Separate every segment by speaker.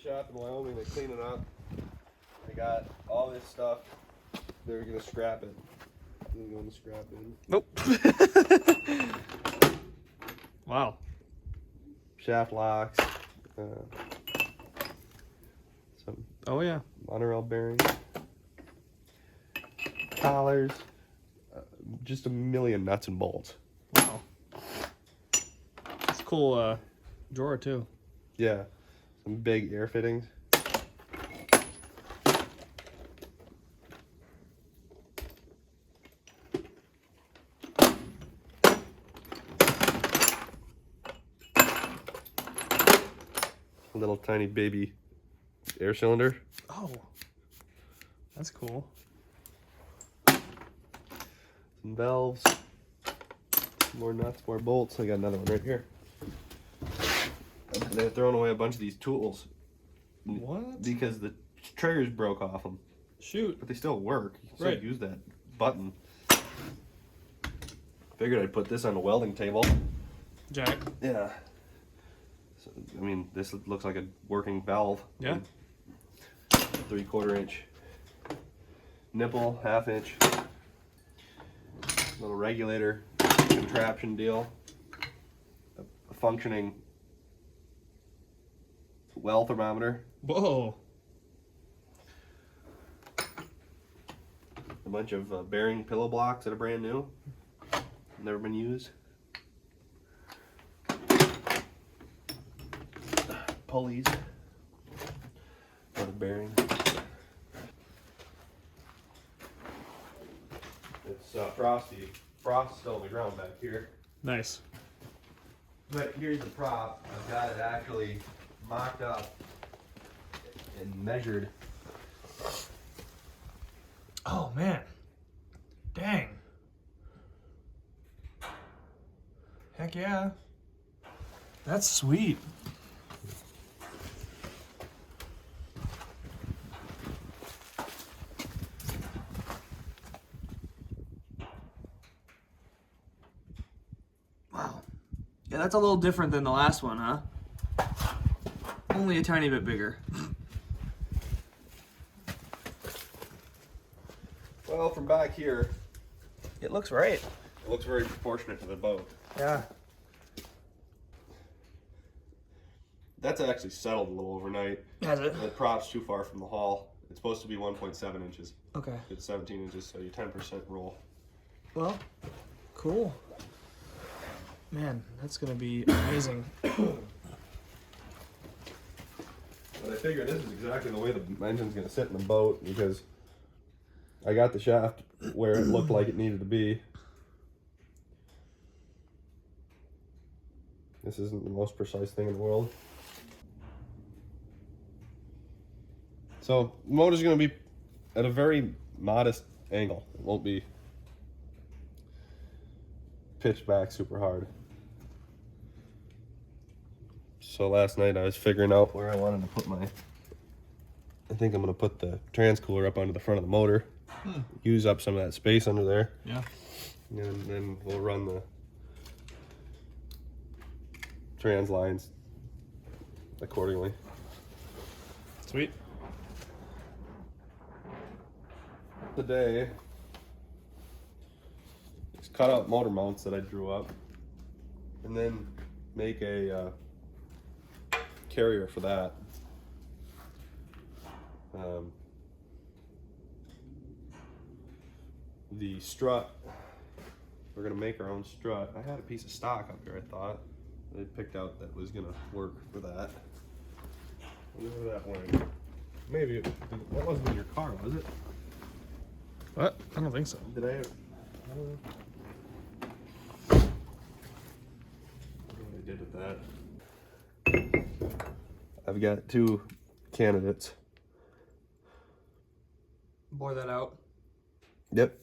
Speaker 1: Shop in Wyoming, they clean it up. They got all this stuff. They're gonna scrap it. They're going to scrap it.
Speaker 2: Nope. Wow.
Speaker 1: Shaft locks. Some monorail bearings. Collars. Just a million nuts and bolts.
Speaker 2: Wow. It's a cool drawer too.
Speaker 1: Yeah. Some big air fittings. A little tiny baby air cylinder.
Speaker 2: Oh, that's cool.
Speaker 1: Some valves. More nuts, more bolts. I got another one right here. They're throwing away a bunch of these tools.
Speaker 2: What?
Speaker 1: Because the triggers broke off them.
Speaker 2: Shoot.
Speaker 1: But they still work. You can still
Speaker 2: Right.
Speaker 1: use that button. Figured I'd put this on a welding table.
Speaker 2: Jack.
Speaker 1: Yeah. So, I mean, this looks like a working valve.
Speaker 2: Yeah.
Speaker 1: 3/4 inch nipple, 1/2 inch. Little regulator contraption deal. A functioning well thermometer.
Speaker 2: Whoa.
Speaker 1: A bunch of bearing pillow blocks that are brand new. Never been used. Pulleys. For the bearing. It's frosty. Frost's still on the ground back here.
Speaker 2: Nice.
Speaker 1: But here's the prop. I've got it actually mocked up and measured.
Speaker 2: Oh man. Dang. Heck yeah. That's sweet. Wow. Yeah, that's a little different than the last one, huh? Only a tiny bit bigger.
Speaker 1: Well, from back here,
Speaker 2: It looks right.
Speaker 1: it looks very proportionate to the boat.
Speaker 2: Yeah.
Speaker 1: That's actually settled a little overnight.
Speaker 2: Has it?
Speaker 1: The prop's too far from the hull. It's supposed to be 1.7 inches.
Speaker 2: Okay.
Speaker 1: It's 17 inches, so you 10% roll.
Speaker 2: Well, cool. Man, that's gonna be amazing.
Speaker 1: But I figure this is exactly the way the engine's going to sit in the boat, because I got the shaft where it looked like it needed to be. This isn't the most precise thing in the world. So the motor's going to be at a very modest angle. It won't be pitched back super hard. So last night I was figuring out where I wanted to put my, I think I'm going to put the transcooler up onto the front of the motor. Use up some of that space under there.
Speaker 2: Yeah.
Speaker 1: And then we'll run the trans lines accordingly.
Speaker 2: Sweet.
Speaker 1: Today, these cut out motor mounts that I drew up. and then make a carrier for that. The strut, we're gonna make our own strut. I had a piece of stock up here, I thought. I picked out that was gonna work for that. I wonder where that went. Maybe that wasn't in your car, was it?
Speaker 3: What? I don't think so.
Speaker 1: Did I don't know what I did with that. I've got 2 candidates.
Speaker 2: Bore that out.
Speaker 1: Yep.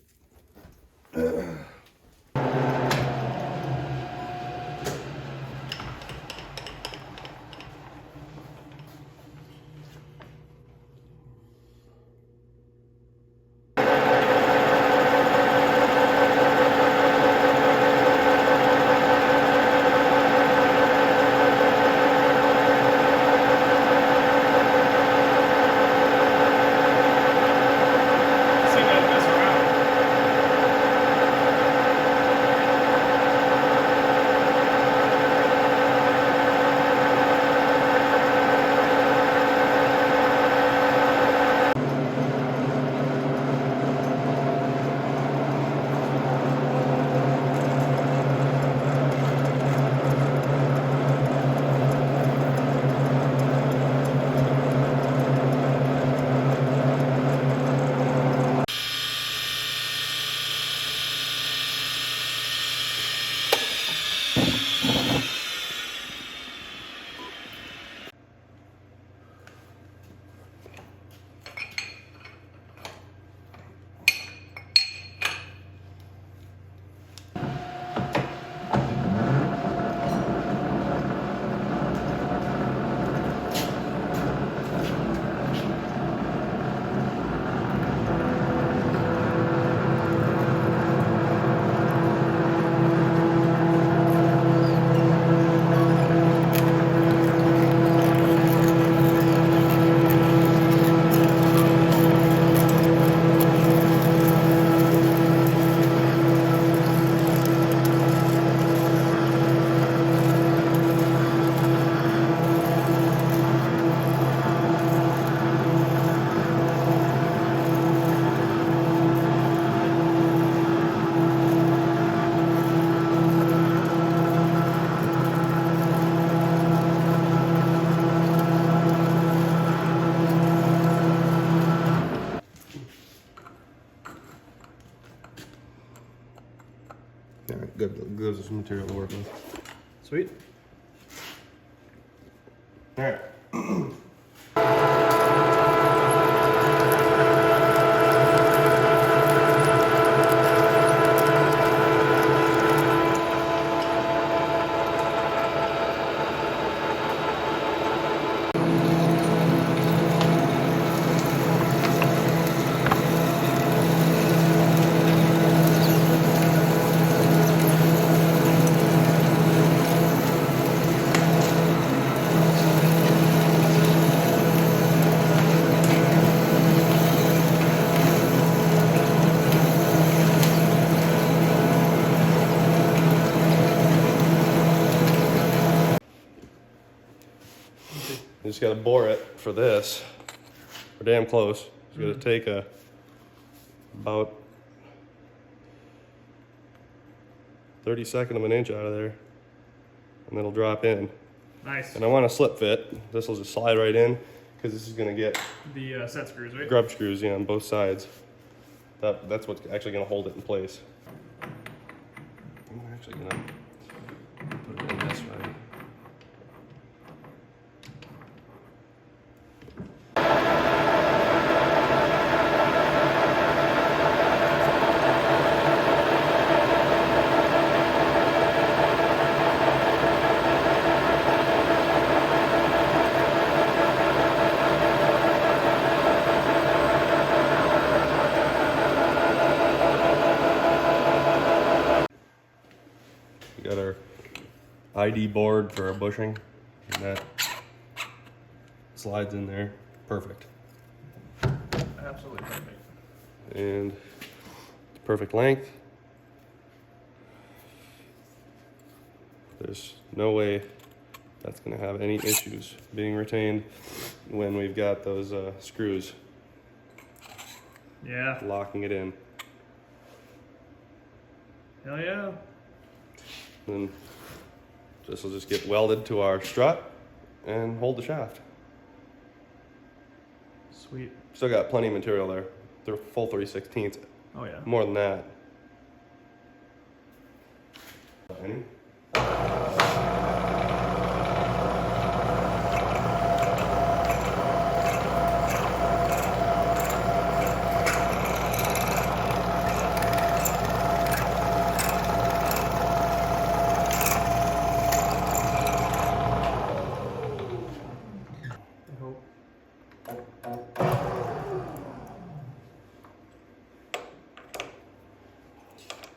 Speaker 1: Alright, good. Gives us some material to work with. Sweet. Alright. You just gotta bore it for this. We're damn close. Just gotta take about 32nd of an inch out of there, and it'll drop in.
Speaker 2: Nice.
Speaker 1: And I want to slip fit. This will just slide right in, because this is gonna get
Speaker 2: The set screws, right?
Speaker 1: grub screws, on both sides. That's what's actually gonna hold it in place. I'm actually gonna put it in this way. We got our ID board for our bushing, and that slides in there. Perfect.
Speaker 2: Absolutely perfect.
Speaker 1: And perfect length. there's no way that's going to have any issues being retained when we've got those screws
Speaker 3: Yeah.
Speaker 1: locking it in.
Speaker 3: Hell yeah.
Speaker 1: Then this will just get welded to our strut and hold the shaft.
Speaker 3: Sweet.
Speaker 1: Still got plenty of material there. They're full 3/16.
Speaker 3: Oh yeah.
Speaker 1: More than that. Any?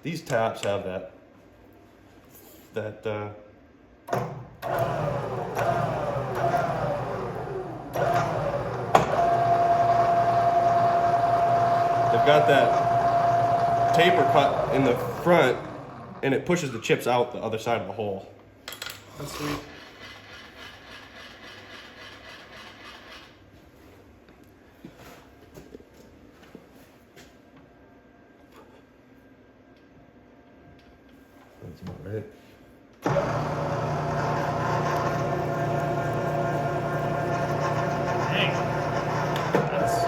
Speaker 1: These taps have that they've got that taper cut in the front, and it pushes the chips out the other side of the hole.
Speaker 3: That's sweet.
Speaker 1: That's about right.
Speaker 3: Dang. That's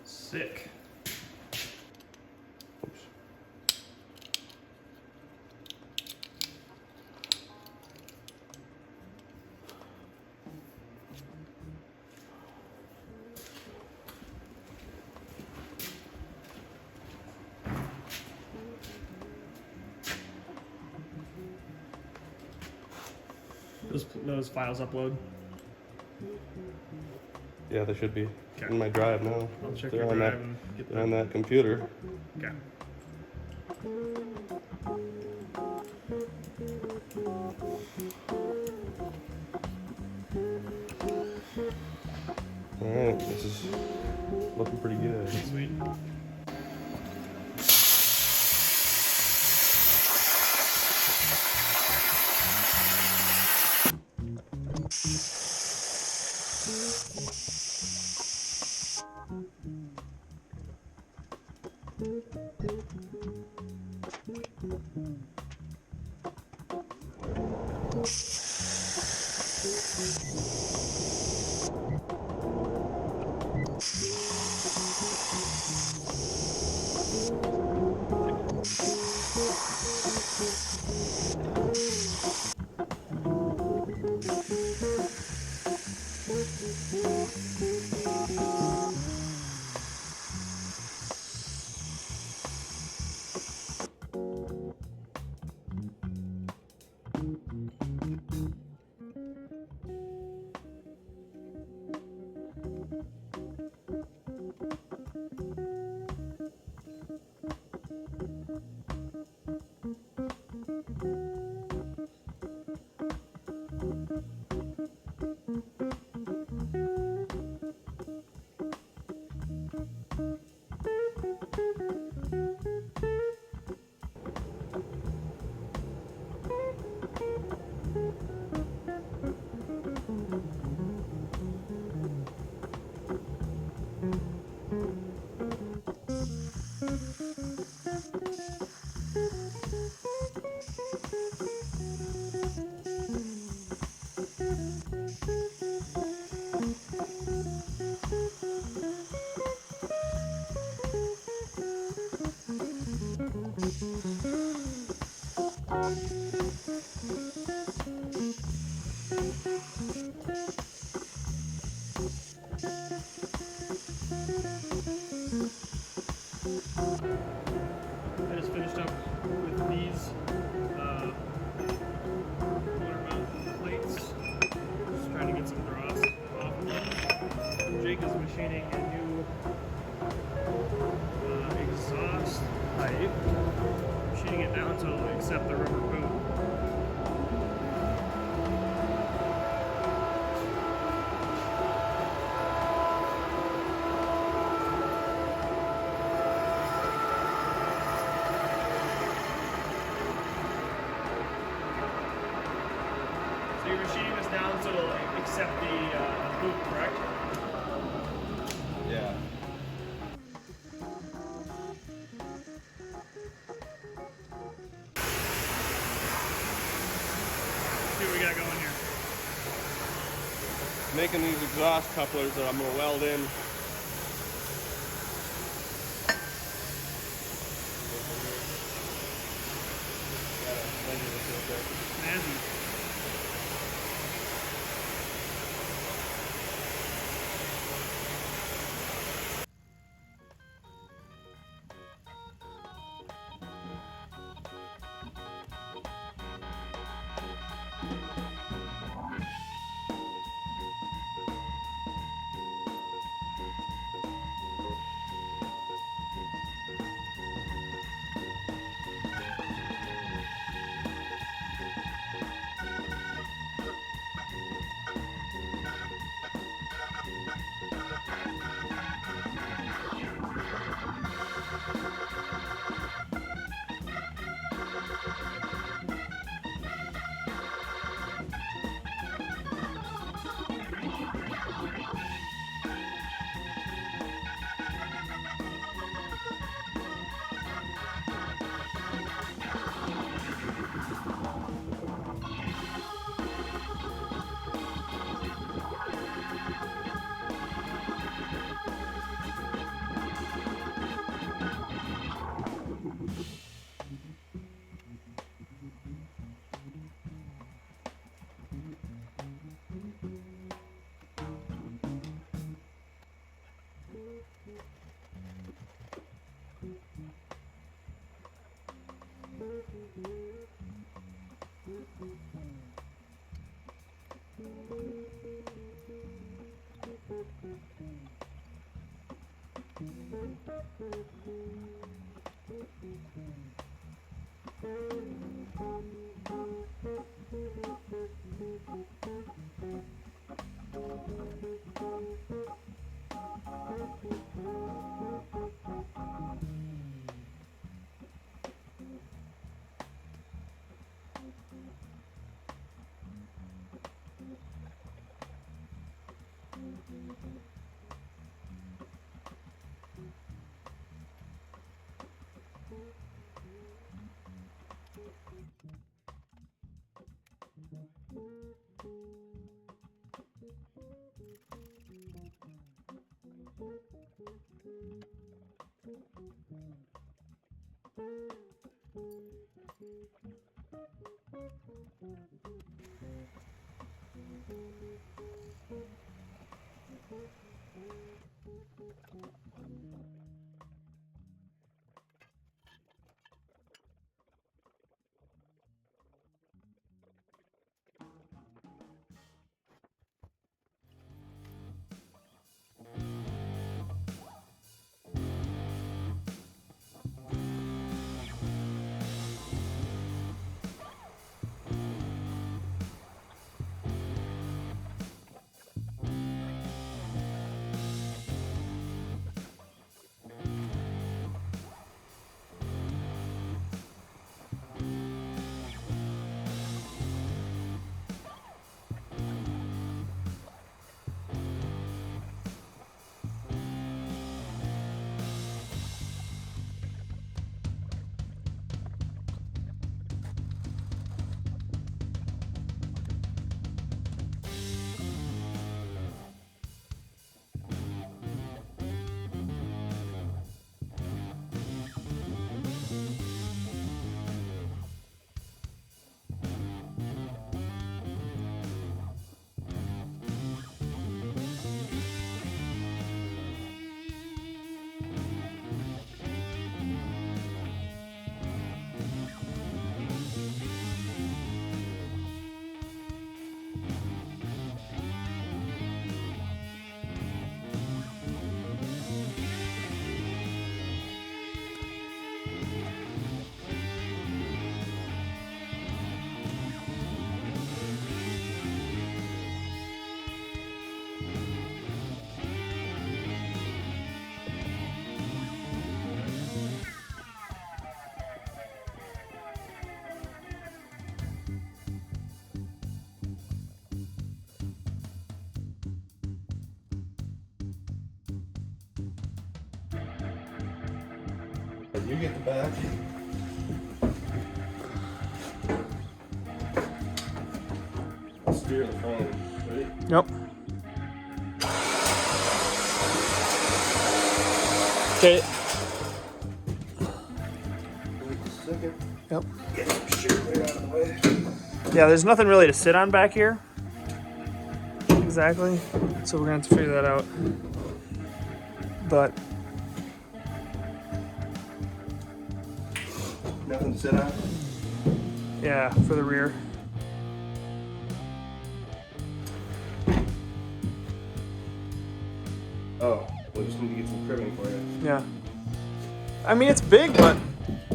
Speaker 3: sick.
Speaker 1: Oops.
Speaker 3: Those files upload.
Speaker 1: Yeah, they should be
Speaker 3: Okay.
Speaker 1: in my drive now.
Speaker 3: I'll check
Speaker 1: They're
Speaker 3: your
Speaker 1: on
Speaker 3: drive
Speaker 1: that,
Speaker 3: and get
Speaker 1: they're on
Speaker 3: them.
Speaker 1: that computer.
Speaker 3: Okay.
Speaker 1: All right, this is looking pretty good.
Speaker 3: Sweet. I just finished up with these down so it'll accept the rubber boot. So you're machining this down so it'll accept the boot, correct?
Speaker 1: Yeah.
Speaker 3: See what we got going here.
Speaker 1: Making these exhaust couplers that I'm going to weld in.
Speaker 3: Snazzy.
Speaker 1: You get the back. I'll steer the phone. Ready?
Speaker 2: Yep. Okay.
Speaker 1: Wait a second.
Speaker 2: Yep.
Speaker 1: Get some shit right out of the way.
Speaker 2: Yeah, there's nothing really to sit on back here. Exactly. So we're gonna have to figure that out. But
Speaker 1: Nothing to sit on?
Speaker 2: yeah, for the rear.
Speaker 1: Oh, we'll just need to get some cribbing for you.
Speaker 2: Yeah. I mean, it's big, but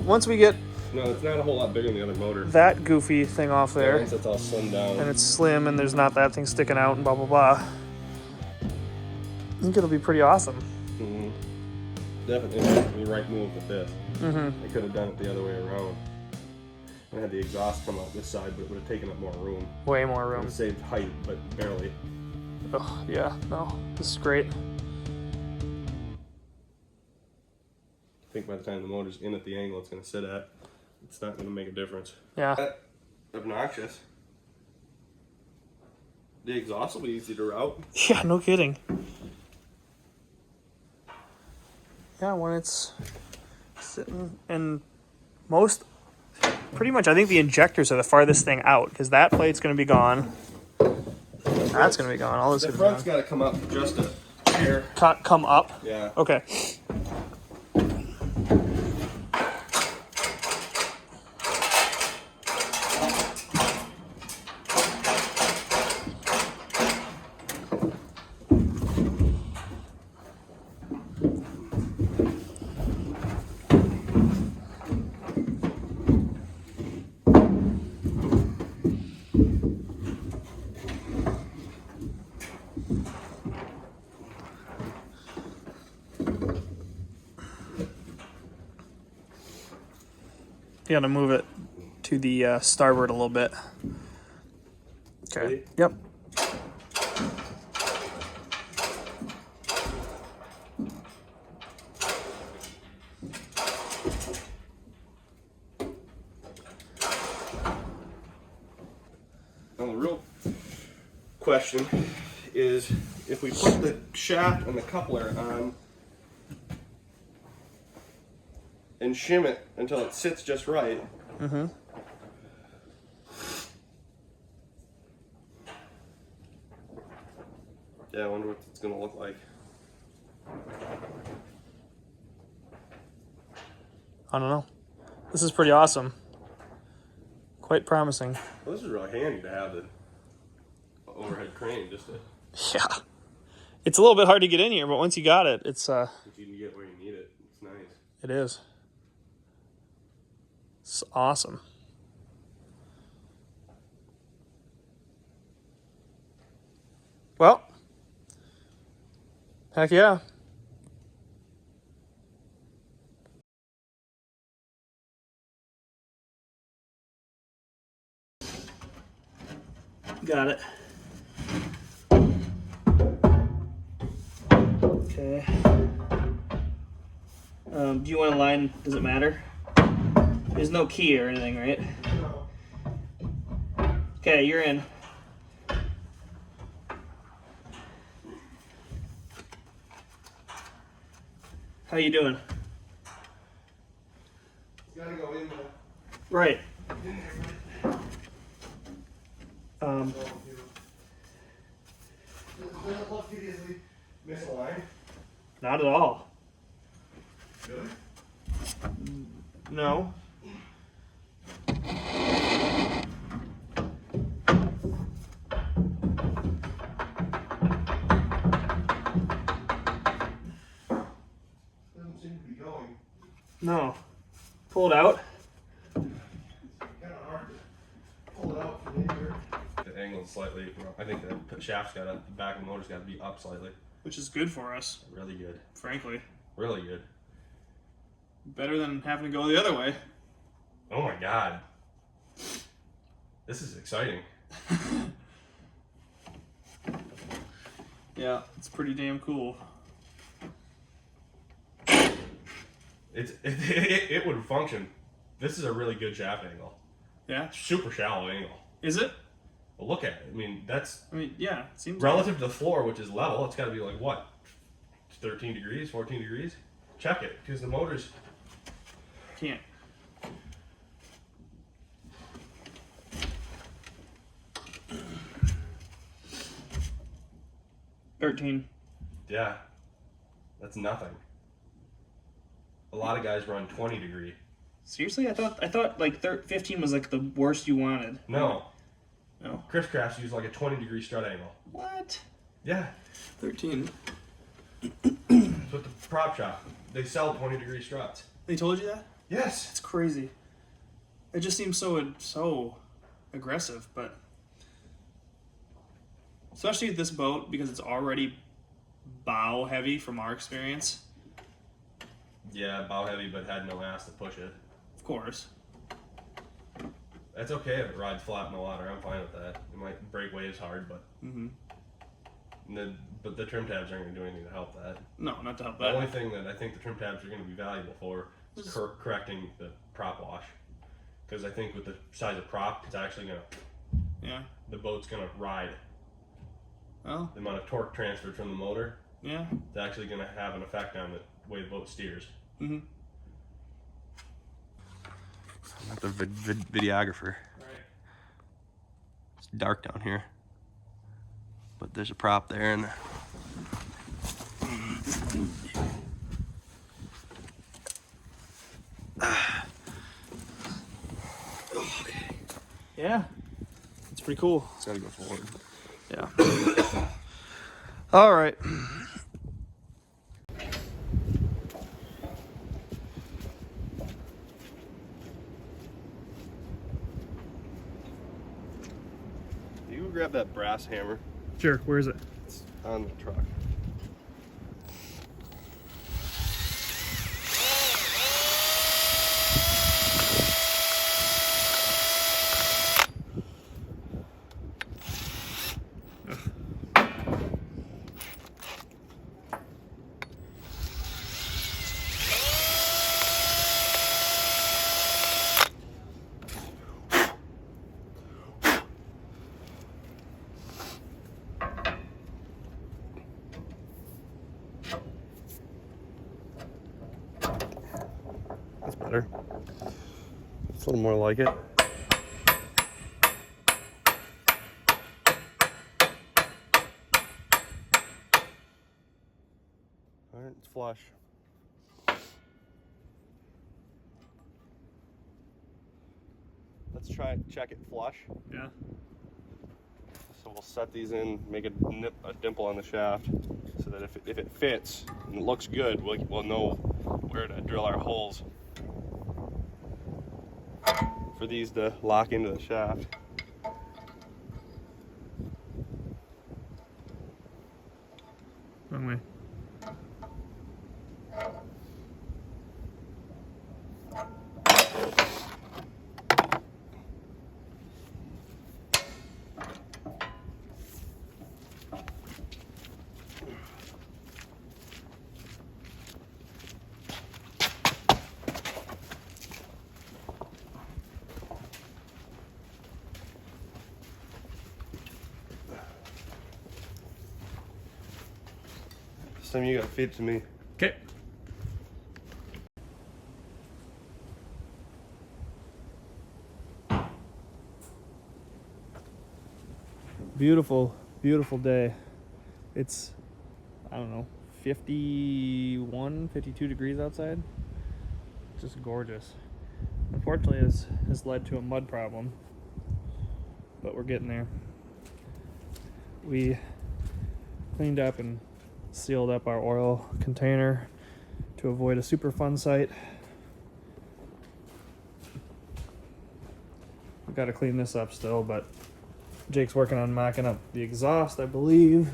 Speaker 2: once we get
Speaker 1: No, it's not a whole lot bigger than the other motor.
Speaker 2: that goofy thing off there,
Speaker 1: Once it's all slimmed down.
Speaker 2: and it's slim, and there's not that thing sticking out, and blah blah blah, I think it'll be pretty awesome.
Speaker 1: Mm-hmm. Definitely the right move with this.
Speaker 2: Mm-hmm.
Speaker 1: I could have done it the other way around. I had the exhaust come out this side, but it would have taken up more room.
Speaker 2: Way more
Speaker 1: It
Speaker 2: room.
Speaker 1: saved height, but barely.
Speaker 2: Oh yeah, no, this is great.
Speaker 1: I think by the time the motor's in at the angle it's going to sit at, it's not going to make a difference.
Speaker 2: Yeah.
Speaker 1: Obnoxious. The exhaust will be easy to route.
Speaker 2: Yeah, no kidding. Yeah, when it's sitting, and pretty much, I think the injectors are the farthest thing out, because that plate's going to be gone. That's going to be gone. All this
Speaker 1: The
Speaker 2: is
Speaker 1: front's
Speaker 2: gone.
Speaker 1: got to come up just a hair.
Speaker 2: Come up?
Speaker 1: Yeah.
Speaker 2: Okay. You gotta move it to the starboard a little bit. Okay.
Speaker 1: Ready?
Speaker 2: Yep.
Speaker 1: Now the real question is if we put the shaft and the coupler on and shim it until it sits just right.
Speaker 2: Mm-hmm.
Speaker 1: Yeah, I wonder what it's gonna look like.
Speaker 2: I don't know. This is pretty awesome. Quite promising.
Speaker 1: Well, this is really handy to have the overhead crane just to
Speaker 2: Yeah. It's a little bit hard to get in here, but once you got it, it's
Speaker 1: if you can get where you need it. It's nice.
Speaker 2: it is. It's awesome. Well, heck yeah. Got it. Okay. Do you want a line? Does it matter? There's no key or anything, right? Okay, you're in. How you doing?
Speaker 1: You gotta go in there.
Speaker 2: Right.
Speaker 1: Doesn't look too easily misaligned.
Speaker 2: Not at all.
Speaker 1: Really?
Speaker 2: No.
Speaker 1: Doesn't seem to be going.
Speaker 2: No. Pull it out.
Speaker 1: Kind of hard to pull it out from in here. The angle's slightly. I think the shaft's got to. The back of the motor's got to be up slightly.
Speaker 2: Which is good for us,
Speaker 1: Really good.
Speaker 2: frankly.
Speaker 1: Really good.
Speaker 2: Better than having to go the other way.
Speaker 1: Oh my god. This is exciting.
Speaker 2: Yeah, it's pretty damn cool.
Speaker 1: It would function. This is a really good shaft angle.
Speaker 3: Yeah.
Speaker 1: Super shallow angle.
Speaker 3: Is it?
Speaker 1: Well, look at it. I mean, that's
Speaker 3: Yeah. It seems
Speaker 1: relative to the floor, which is level. It's got to be like what, 13 degrees, 14 degrees. Check it, because the motor's
Speaker 3: can't. $13.
Speaker 1: Yeah, that's nothing. A lot of guys run 20 degree.
Speaker 3: Seriously, I thought like 15 was like the worst you wanted.
Speaker 1: No.
Speaker 3: No.
Speaker 1: Chris Crafts use like a 20 degree strut angle.
Speaker 3: What?
Speaker 1: Yeah.
Speaker 3: 13.
Speaker 1: It's with the prop shop. They sell 20 degree struts.
Speaker 3: They told you that?
Speaker 1: Yes.
Speaker 3: It's crazy. It just seems so aggressive, but especially with this boat because it's already bow heavy from our experience.
Speaker 1: Yeah, bow heavy, but had no ass to push it.
Speaker 3: Of course.
Speaker 1: That's okay if it rides flat in the water. I'm fine with that. It might break waves hard, but but the trim tabs aren't going to do anything to help that.
Speaker 3: No, not to help
Speaker 1: The
Speaker 3: that.
Speaker 1: only thing that I think the trim tabs are going to be valuable for is correcting the prop wash. Because I think with the size of prop, it's actually going to, the boat's going to ride.
Speaker 3: Well,
Speaker 1: The amount of torque transferred from the motor,
Speaker 3: yeah.
Speaker 1: it's actually going to have an effect on the way the boat steers.
Speaker 3: Mm-hmm.
Speaker 1: I'm not the videographer.
Speaker 3: Right.
Speaker 1: It's dark down here. But there's a prop there and
Speaker 3: Okay. Yeah. It's pretty cool.
Speaker 1: it's gotta go forward.
Speaker 3: Yeah. All right.
Speaker 1: You grab that brass hammer.
Speaker 3: Sure. Where is it?
Speaker 1: It's on the truck. That's better. It's a little more like it. Alright, it's flush. Let's try check it flush.
Speaker 3: Yeah.
Speaker 1: So we'll set these in, make a dimple on the shaft, so that if it fits and it looks good, we'll know where to drill our holes for these to lock into the shaft.
Speaker 3: Wrong way.
Speaker 1: This time you gotta feed it to me.
Speaker 3: Okay. Beautiful, beautiful day. It's, I don't know, 51, 52 degrees outside. Just gorgeous. Unfortunately, this has led to a mud problem, but we're getting there. We cleaned up and sealed up our oil container to avoid a super fun site. We've got to clean this up still, but Jake's working on mocking up the exhaust, I believe.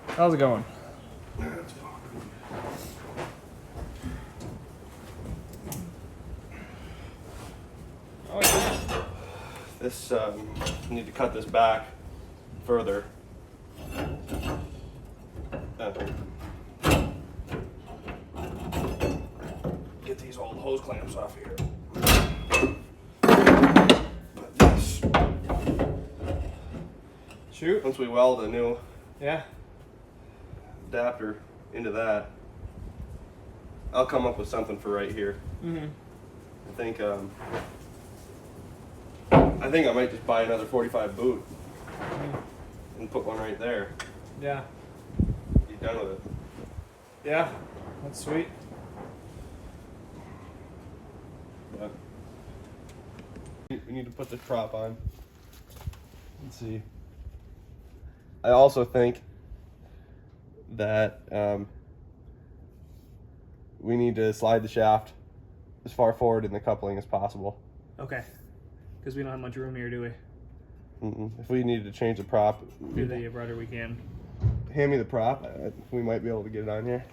Speaker 3: How's it going?
Speaker 1: Oh, yeah. This, need to cut this back further. pull the hose clamps off here. But this,
Speaker 3: Shoot.
Speaker 1: once we weld a new
Speaker 3: Yeah.
Speaker 1: adapter into that, I'll come up with something for right here.
Speaker 3: Mm-hmm.
Speaker 1: I think I might just buy another 45 boot and put one right there.
Speaker 3: Yeah.
Speaker 1: Be done with it.
Speaker 3: Yeah. That's sweet.
Speaker 1: But we need to put the prop on. Let's see. I also think that we need to slide the shaft as far forward in the coupling as possible.
Speaker 3: Okay. Because we don't have much room here, do we?
Speaker 1: If we needed to change the prop,
Speaker 3: Do the rudder we can.
Speaker 1: hand me the prop. We might be able to get it on here.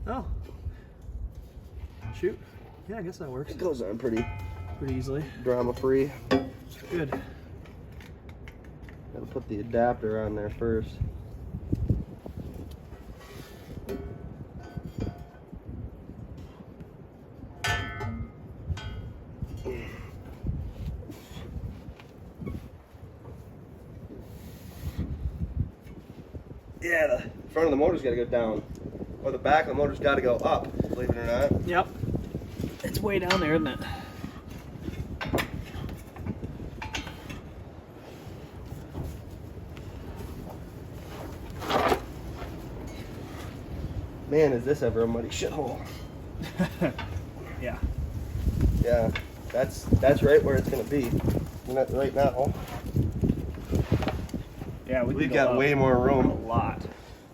Speaker 3: Oh. Shoot. Yeah, I guess that works
Speaker 1: It goes on pretty
Speaker 3: pretty easily.
Speaker 1: drama-free.
Speaker 3: Good.
Speaker 1: Gotta put the adapter on there first. Yeah, the front of the motor's gotta go down. Or the back of the motor's gotta go up, believe it or not.
Speaker 3: Yep. It's way down there, isn't it?
Speaker 1: Man, is this ever a muddy shithole.
Speaker 3: Yeah.
Speaker 1: Yeah, that's right where it's gonna be. Not right now.
Speaker 3: Yeah,
Speaker 1: We've got way more
Speaker 3: a
Speaker 1: room.
Speaker 3: lot.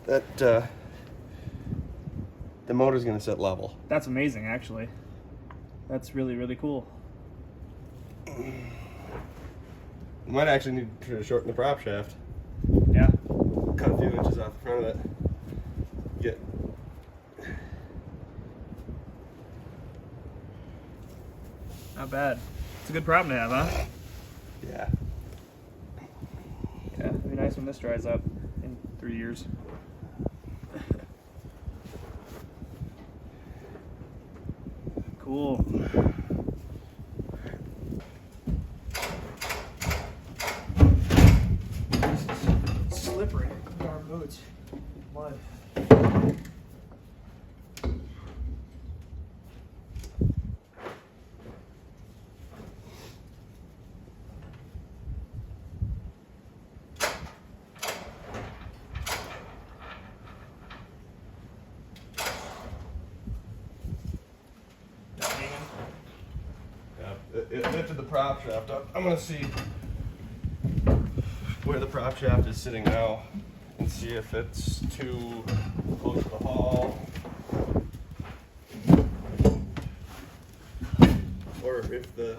Speaker 1: That the motor's gonna sit level.
Speaker 3: That's amazing, actually. That's really, really cool.
Speaker 1: We might actually need to shorten the prop shaft.
Speaker 3: Yeah.
Speaker 1: Cut a few inches off the front of it. Get.
Speaker 3: Not bad. It's a good problem to have, huh?
Speaker 1: Yeah.
Speaker 3: Yeah, it'd be nice when this dries up in 3 years. Cool. It's slippery. Our boots. Mud.
Speaker 1: It lifted the prop shaft up. I'm gonna see where the prop shaft is sitting now and see if it's too close to the hull or if the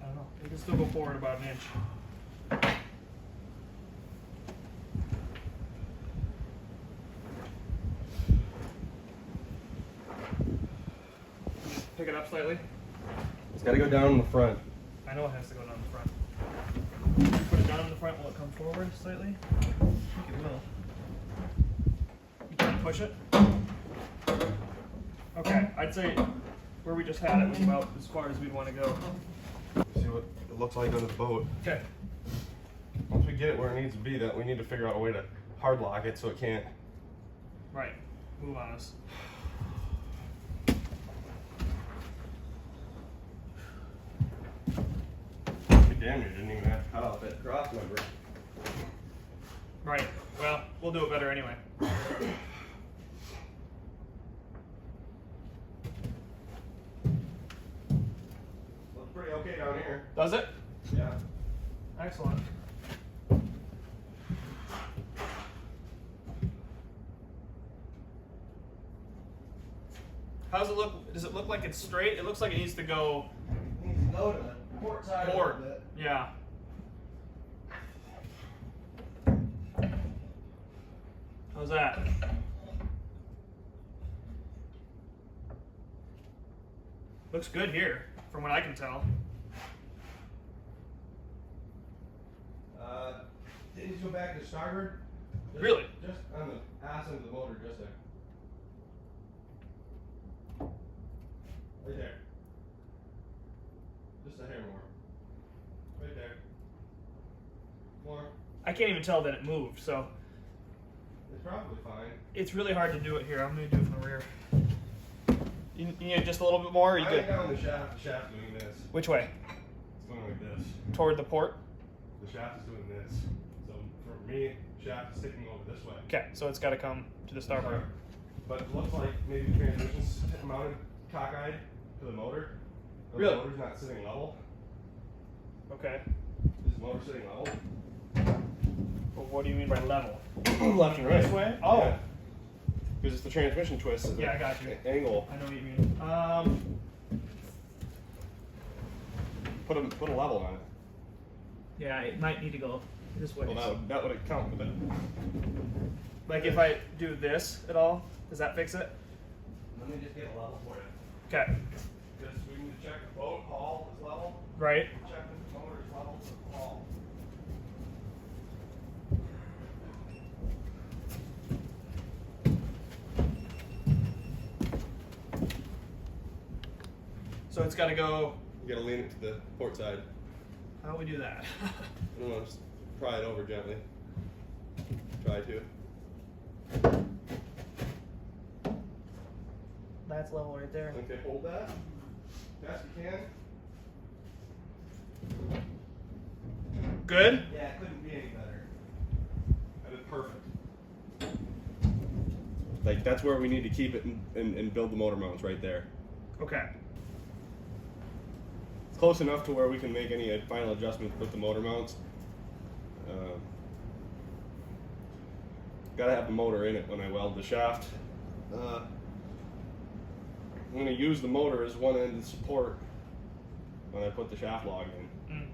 Speaker 3: I don't know. We can still go forward about an inch. Pick it up slightly.
Speaker 1: it's got to go down in the front.
Speaker 3: I know it has to go down the front. If you put it down in the front, will it come forward slightly? I think it will. You can push it. Okay, I'd say where we just had it was about as far as we'd want to go.
Speaker 1: See what it looks like on the boat.
Speaker 3: Okay.
Speaker 1: Once we get it where it needs to be, that we need to figure out a way to hard lock it so it can't.
Speaker 3: Right. Move on us.
Speaker 1: Damn, you didn't even have to cut off that cross member.
Speaker 3: Right. Well, we'll do it better anyway.
Speaker 1: Looks pretty okay down here.
Speaker 3: Does it?
Speaker 1: Yeah.
Speaker 3: Excellent. How's it look? Does it look like it's straight? It looks like it needs to go
Speaker 1: Needs to go to the port side
Speaker 3: forward.
Speaker 1: a little bit.
Speaker 3: Yeah.
Speaker 2: How's that? Looks good here, from what I can tell.
Speaker 1: Didn't you go back to starboard?
Speaker 2: Really?
Speaker 1: Just on the ass end of the motor, just there. Right there. Just a hair more. Right there. More.
Speaker 2: I can't even tell that it moved, so
Speaker 1: It's probably fine.
Speaker 2: it's really hard to do it here. I'm gonna do it from the rear. You need just a little bit more, or you
Speaker 1: I
Speaker 2: good?
Speaker 1: got on the shaft doing this.
Speaker 2: Which way?
Speaker 1: It's going like this.
Speaker 2: Toward the port?
Speaker 1: The shaft is doing this. So for me, shaft is sticking over this way.
Speaker 2: Okay, so it's gotta come to the starboard.
Speaker 1: But it looks like maybe the transmission's mounted cockeyed to the motor. Or
Speaker 2: Really?
Speaker 1: The motor's not sitting level.
Speaker 2: Okay.
Speaker 1: Is the motor sitting level?
Speaker 2: Well, what do you mean by level?
Speaker 1: Left and right.
Speaker 2: This way? Oh.
Speaker 1: Because it's the transmission twist. At
Speaker 2: Yeah,
Speaker 1: the
Speaker 2: I got you.
Speaker 1: Angle.
Speaker 2: I know what you mean.
Speaker 1: Put a level on it.
Speaker 2: Yeah, it might need to go this way.
Speaker 1: Well, that would account with it.
Speaker 2: Like if I do this at all, does that fix it?
Speaker 1: Let me just get a level for you.
Speaker 2: Okay.
Speaker 1: Because we need to check the boat hull is level.
Speaker 2: Right.
Speaker 1: Check the motor's level to the hull.
Speaker 2: So it's gotta go.
Speaker 1: You gotta lean it to the port side.
Speaker 2: How do we do that?
Speaker 1: I don't know, just pry it over gently. Try to.
Speaker 2: That's level right there.
Speaker 1: Okay, hold that. Best you can.
Speaker 2: Good?
Speaker 1: Yeah, it couldn't be any better. That is perfect. Like, that's where we need to keep it and build the motor mounts right there.
Speaker 2: Okay.
Speaker 1: It's close enough to where we can make any final adjustments with the motor mounts. Gotta have the motor in it when I weld the shaft. I'm gonna use the motor as one end of support when I put the shaft log in.
Speaker 2: Mm.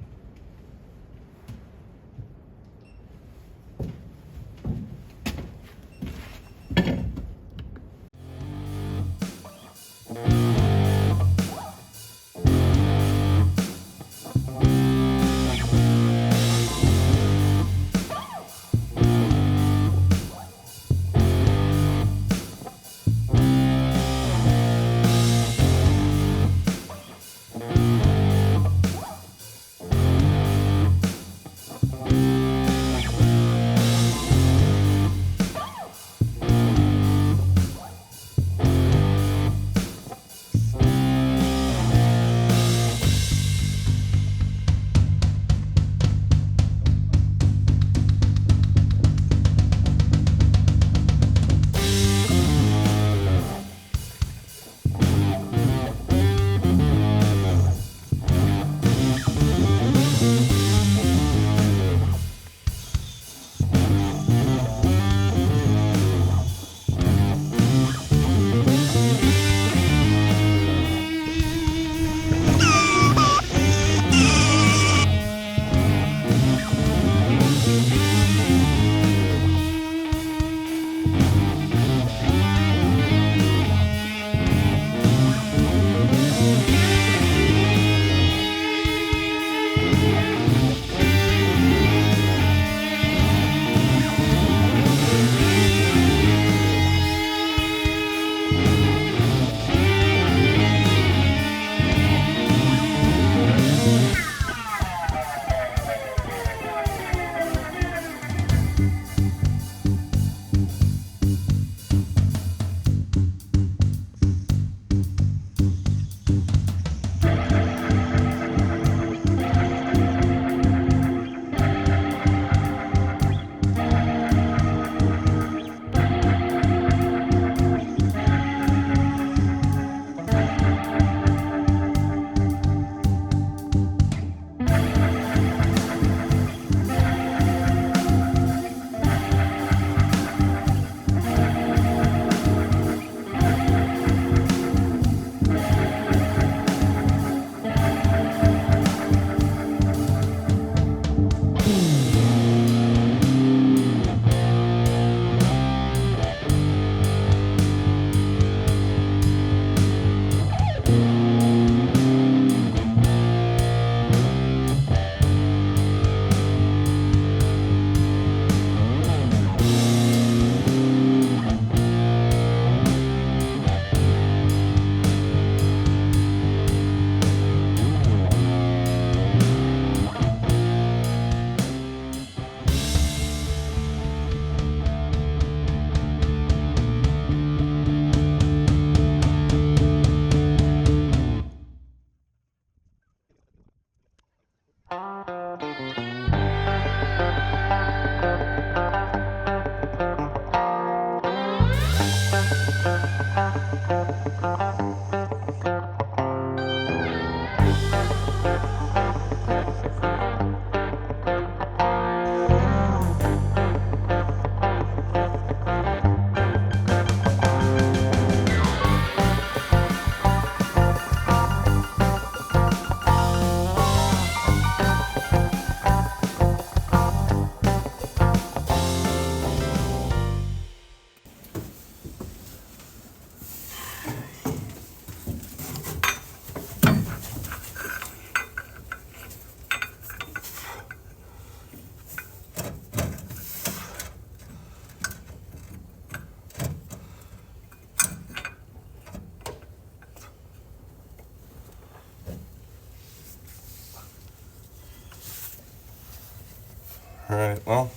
Speaker 1: All right, well,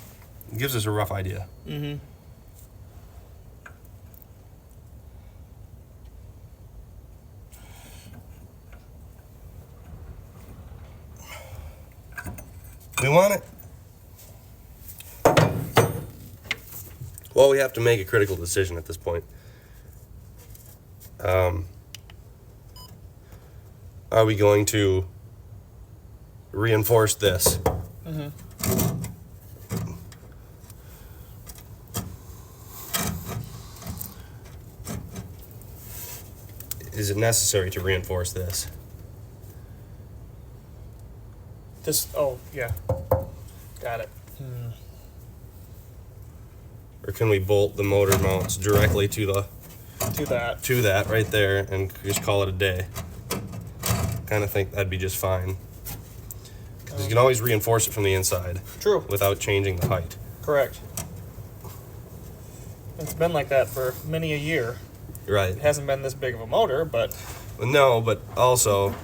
Speaker 1: it gives us a rough idea.
Speaker 3: Mm-hmm.
Speaker 1: We want it. Well, we have to make a critical decision at this point. Are we going to reinforce this?
Speaker 3: Mm-hmm.
Speaker 1: Is it necessary to reinforce this?
Speaker 3: Oh, yeah. Got it.
Speaker 1: Or can we bolt the motor mounts directly to
Speaker 3: that.
Speaker 1: right there and just call it a day? Kind of think that'd be just fine. Because you can always reinforce it from the inside.
Speaker 3: True.
Speaker 1: Without changing the height.
Speaker 3: Correct. It's been like that for many a year.
Speaker 1: Right.
Speaker 3: It hasn't been this big of a motor, but...
Speaker 1: No, but also,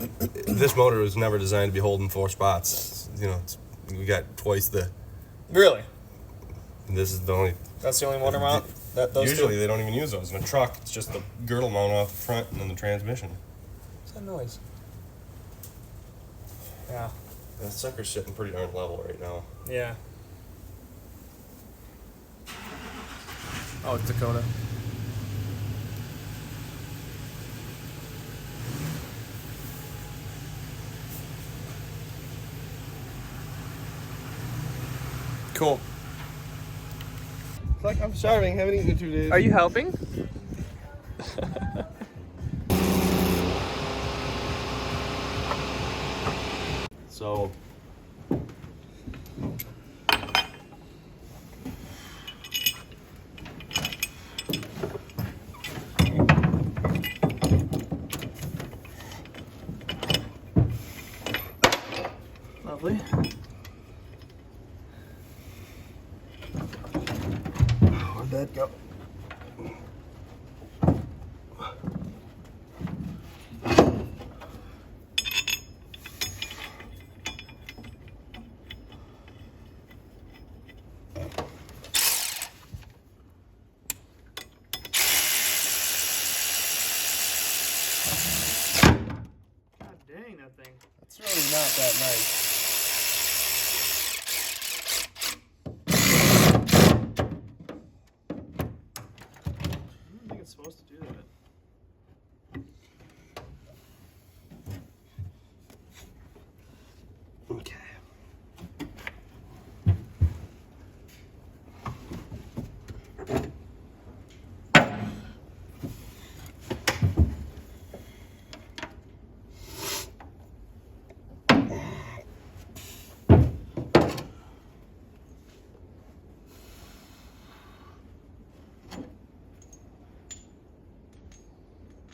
Speaker 1: this motor was never designed to be holding 4 spots. You know, we got twice the...
Speaker 3: Really?
Speaker 1: This is the only...
Speaker 3: That's the only motor mount?
Speaker 1: Usually they don't even use those. In a truck, it's just the girdle mount off the front and then the transmission.
Speaker 3: What's that noise? Yeah.
Speaker 1: That sucker's sitting pretty darn level right now.
Speaker 3: Yeah. Oh, it's Dakota. Cool.
Speaker 1: It's like I'm starving. Haven't eaten in 2 days.
Speaker 3: Are you helping?
Speaker 1: So...
Speaker 3: Lovely.
Speaker 1: Where'd that go?
Speaker 3: God dang, that thing.
Speaker 1: It's really not that nice.
Speaker 3: I don't think it's supposed to do that.
Speaker 1: Okay.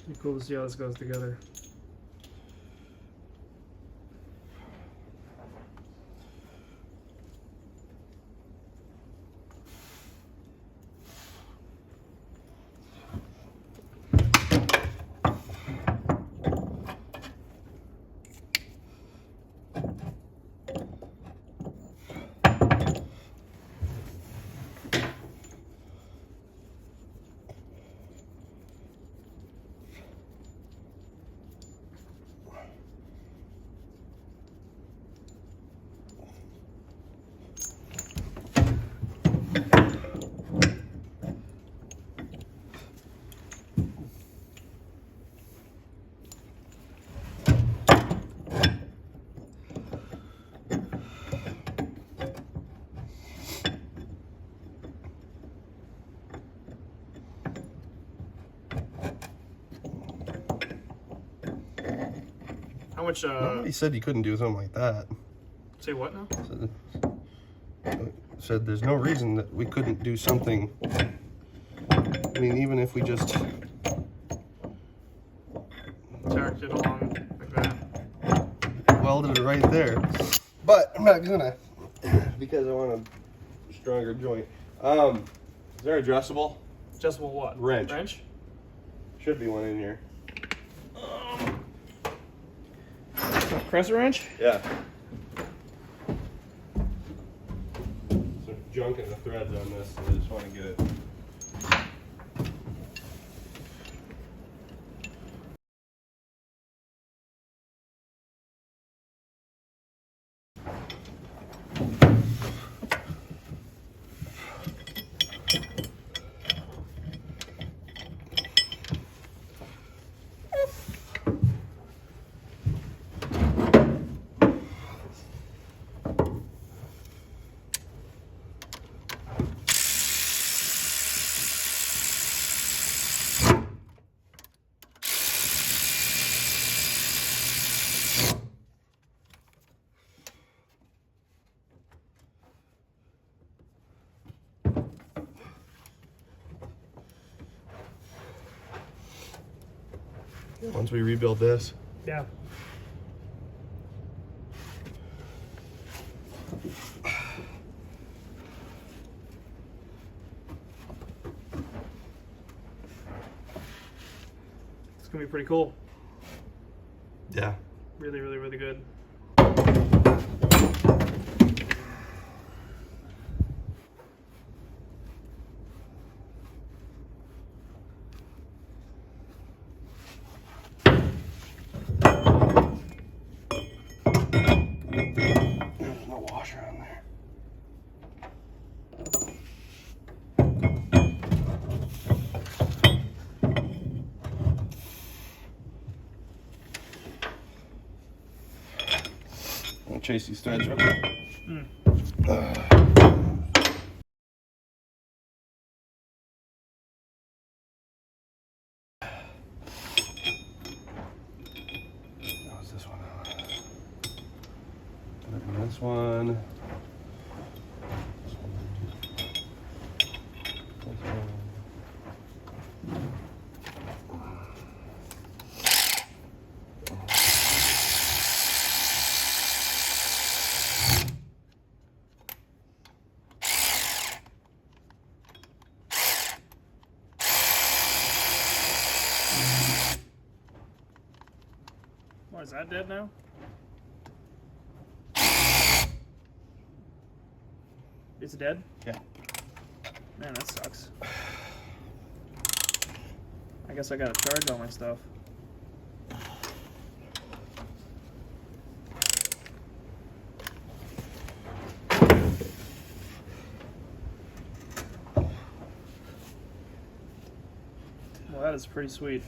Speaker 3: Be cool to see how this goes together.
Speaker 2: much?
Speaker 1: Nobody said you couldn't do something like that.
Speaker 2: Say what now?
Speaker 1: Said there's no reason that we couldn't do something. I mean, even if we just
Speaker 2: Tacked it along like that.
Speaker 1: welded it right there. But I'm not gonna, because I want a stronger joint. Is there adjustable?
Speaker 2: Adjustable what?
Speaker 1: Wrench.
Speaker 2: Wrench?
Speaker 1: Should be one in here.
Speaker 2: Crescent wrench?
Speaker 1: Yeah. Some junk in the threads on this, so I just want to get it. Once we rebuild this.
Speaker 2: Yeah. It's gonna be pretty cool.
Speaker 1: Yeah.
Speaker 2: Really, really, really good.
Speaker 1: There's no washer on there. I'm gonna chase these threads real quick. How's this one? And this one. This one.
Speaker 2: What, is that dead now? It's dead?
Speaker 1: Yeah.
Speaker 2: Man, that sucks. I guess I gotta charge all my stuff. Well, that is pretty sweet.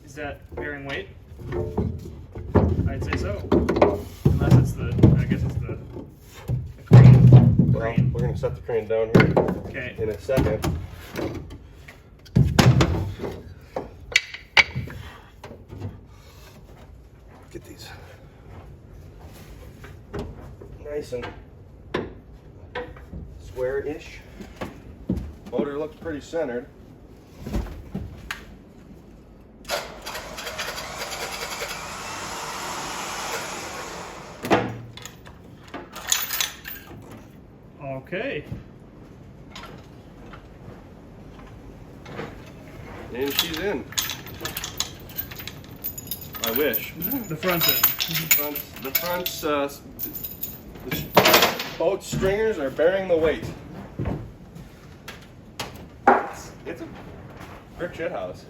Speaker 2: Is that bearing weight? I'd say so. Unless it's the, I guess it's the crane.
Speaker 1: Well, we're gonna set the crane down here
Speaker 2: Okay.
Speaker 1: in a second. Get these nice and square-ish. Motor looks pretty centered.
Speaker 2: Okay.
Speaker 1: And she's in. I wish.
Speaker 2: The front's in.
Speaker 1: The front's the boat stringers are bearing the weight. It's a Brick shit house.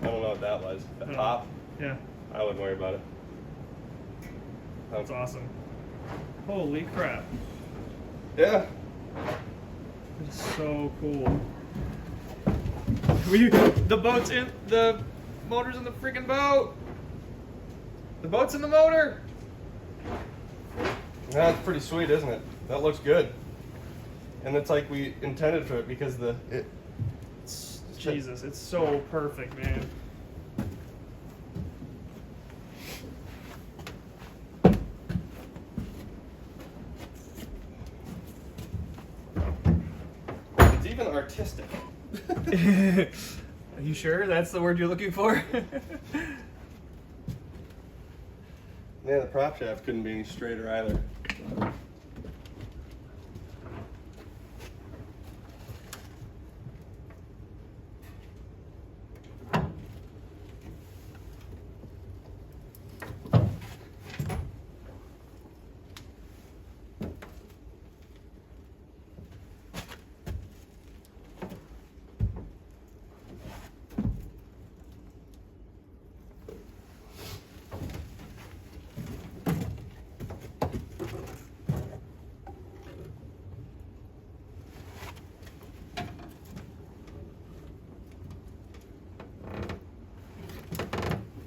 Speaker 1: I don't know what that was. The
Speaker 2: I don't
Speaker 1: top?
Speaker 2: Yeah,
Speaker 1: I wouldn't worry about it.
Speaker 2: that's awesome. Holy crap.
Speaker 1: Yeah.
Speaker 2: It's so cool. The boat's in, the motor's in the freaking boat. The boat's in the motor.
Speaker 1: That's pretty sweet, isn't it? That looks good. And it's like we intended for it because
Speaker 2: Jesus, it's so perfect, man.
Speaker 1: it's even artistic.
Speaker 2: Are you sure that's the word you're looking for?
Speaker 1: Yeah, the prop shaft couldn't be any straighter either.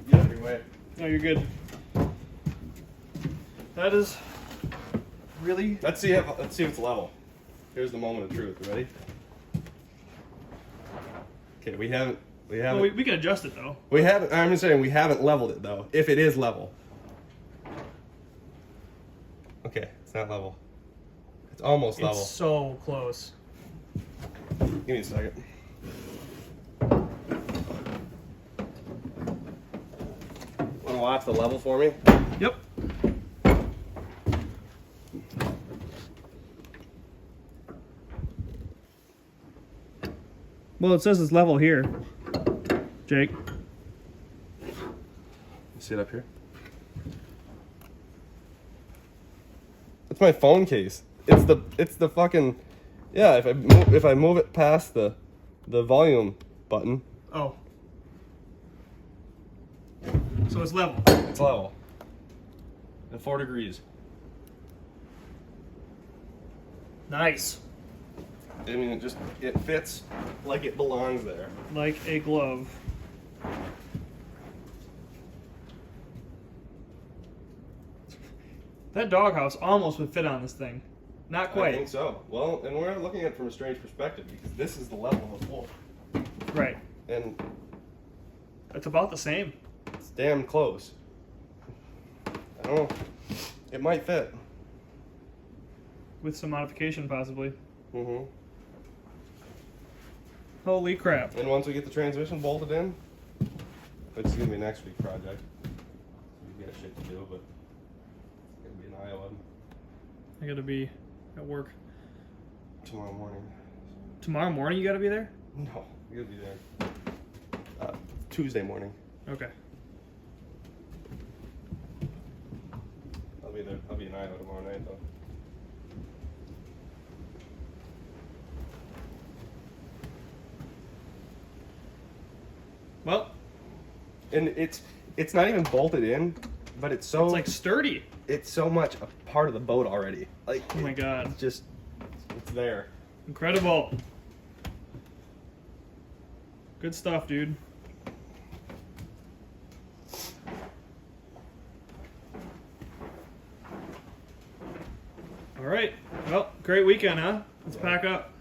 Speaker 1: Get out of your way.
Speaker 2: No, you're good. That is really.
Speaker 1: Let's see if it's level. Here's the moment of truth. Ready? Okay, we haven't.
Speaker 2: Well, we can adjust it though.
Speaker 1: We haven't. I'm just saying we haven't leveled it though. If it is level. Okay, it's not level. It's almost level.
Speaker 2: It's so close.
Speaker 1: Give me a second. Want to watch the level for me?
Speaker 2: Yep. Well, it says it's level here, Jake.
Speaker 1: You see it up here? It's my phone case. It's the fucking yeah. If I move it past the volume button,
Speaker 2: Oh. So it's level.
Speaker 1: it's level. At 4 degrees.
Speaker 2: Nice.
Speaker 1: I mean, it fits like it belongs there.
Speaker 2: Like a glove. That doghouse almost would fit on this thing. Not
Speaker 1: I
Speaker 2: quite.
Speaker 1: think so. Well, and we're looking at it from a strange perspective because this is the level of the floor,
Speaker 2: Right.
Speaker 1: and
Speaker 2: It's about the same.
Speaker 1: it's damn close. I don't know. It might fit.
Speaker 2: With some modification, possibly.
Speaker 1: Mm-hmm.
Speaker 2: Holy crap.
Speaker 1: And once we get the transmission bolted in, which is gonna be next week's project. We got shit to do, but it's gonna be in Iowa
Speaker 2: I gotta be at work.
Speaker 1: tomorrow morning.
Speaker 2: Tomorrow morning you gotta be there?
Speaker 1: No, we gotta be there Tuesday morning.
Speaker 2: Okay.
Speaker 1: I'll be there. I'll be in Iowa tomorrow night though.
Speaker 2: Well,
Speaker 1: And it's not even bolted in, but it's so
Speaker 2: it's like sturdy.
Speaker 1: it's so much a part of the boat already. Like
Speaker 2: Oh my god.
Speaker 1: it's just it's there.
Speaker 2: Incredible. Good stuff, dude. All right. Well, great weekend, huh? Let's pack up.